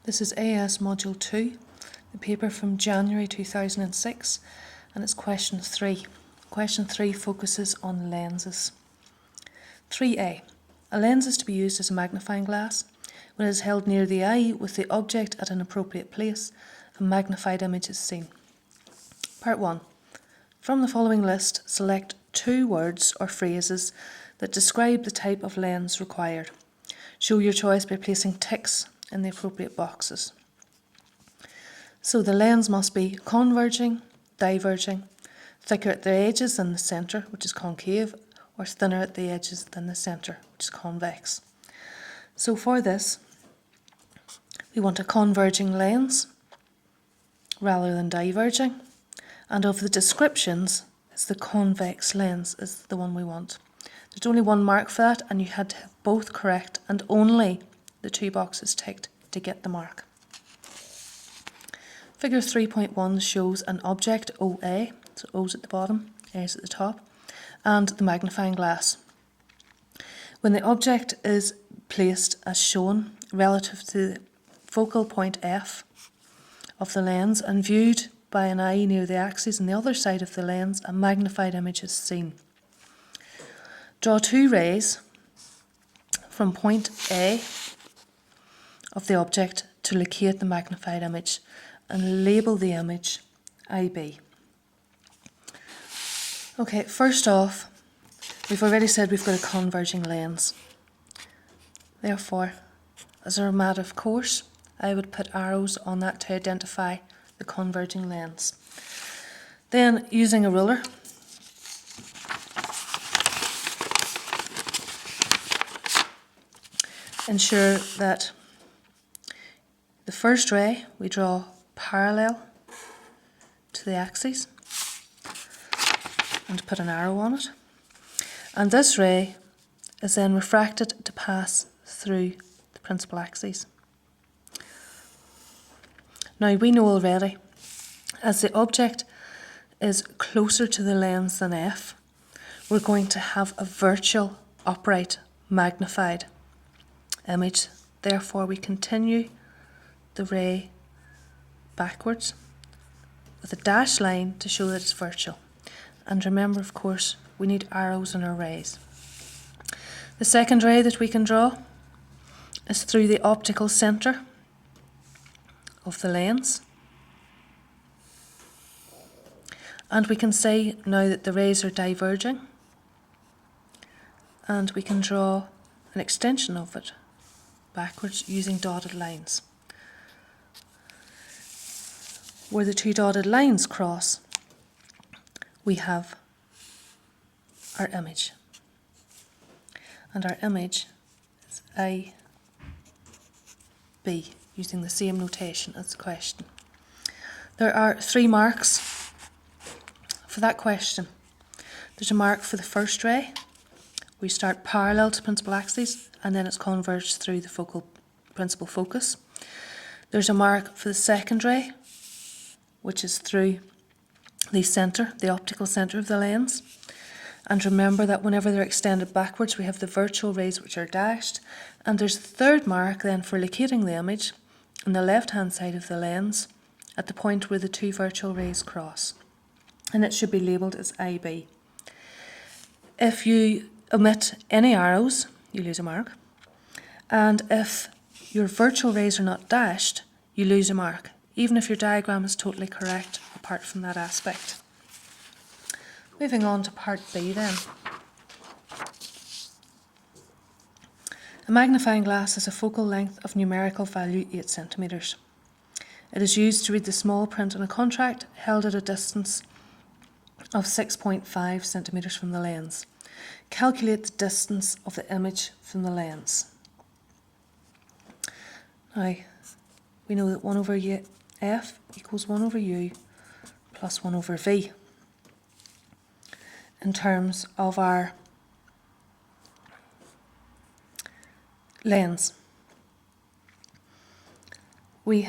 This is AS Module 2, the paper from January 2006, and it's question 3. Question 3 focuses on lenses. 3a. A lens is to be used as a magnifying glass. When it is held near the eye with the object at an appropriate place, a magnified image is seen. Part 1. From the following list, select 2 words or phrases that describe the type of lens required. Show your choice by placing ticks in the appropriate boxes. So the lens must be converging, diverging, thicker at the edges than the centre, which is concave, or thinner at the edges than the centre, which is convex. So for this, we want a converging lens rather than diverging, and of the descriptions, it's the convex lens is the one we want. There's only one mark for that, and you had to have both correct and only the 2 boxes ticked to get the mark. Figure 3.1 shows an object OA, so O's at the bottom, A's at the top, and the magnifying glass. When the object is placed as shown relative to the focal point F of the lens and viewed by an eye near the axis on the other side of the lens, a magnified image is seen. Draw 2 rays from point A of the object to locate the magnified image and label the image IB. Okay, first off, we've already said we've got a converging lens. Therefore, as a matter of course, I would put arrows on that to identify the converging lens. Then, using a ruler, ensure that the first ray we draw parallel to the axis and put an arrow on it. And this ray is then refracted to pass through the principal axis. Now we know already, as the object is closer to the lens than F, we're going to have a virtual, upright, magnified image. Therefore, we continue the ray backwards with a dashed line to show that it's virtual. And remember, of course, we need arrows in our rays. The second ray that we can draw is through the optical centre of the lens. And we can say now that the rays are diverging, and we can draw an extension of it backwards using dotted lines. Where the 2 dotted lines cross, we have our image. And our image is IB, using the same notation as the question. There are 3 marks for that question. There's a mark for the first ray. We start parallel to principal axis, and then it's converged through the principal focus. There's a mark for the second ray, which is through the centre, the optical centre of the lens. And remember that whenever they're extended backwards, we have the virtual rays which are dashed. And there's a third mark then for locating the image on the left-hand side of the lens at the point where the 2 virtual rays cross. And it should be labelled as IB. If you omit any arrows, you lose a mark. And if your virtual rays are not dashed, you lose a mark, even if your diagram is totally correct apart from that aspect. Moving on to part B then. A magnifying glass has a focal length of numerical value 8 centimetres. It is used to read the small print on a contract held at a distance of 6.5 centimetres from the lens. Calculate the distance of the image from the lens. Now, we know that 1 over F equals 1 over U plus 1 over V. In terms of our lens, we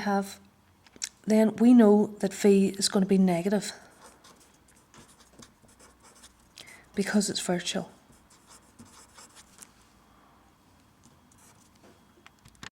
know that V is going to be negative because it's virtual.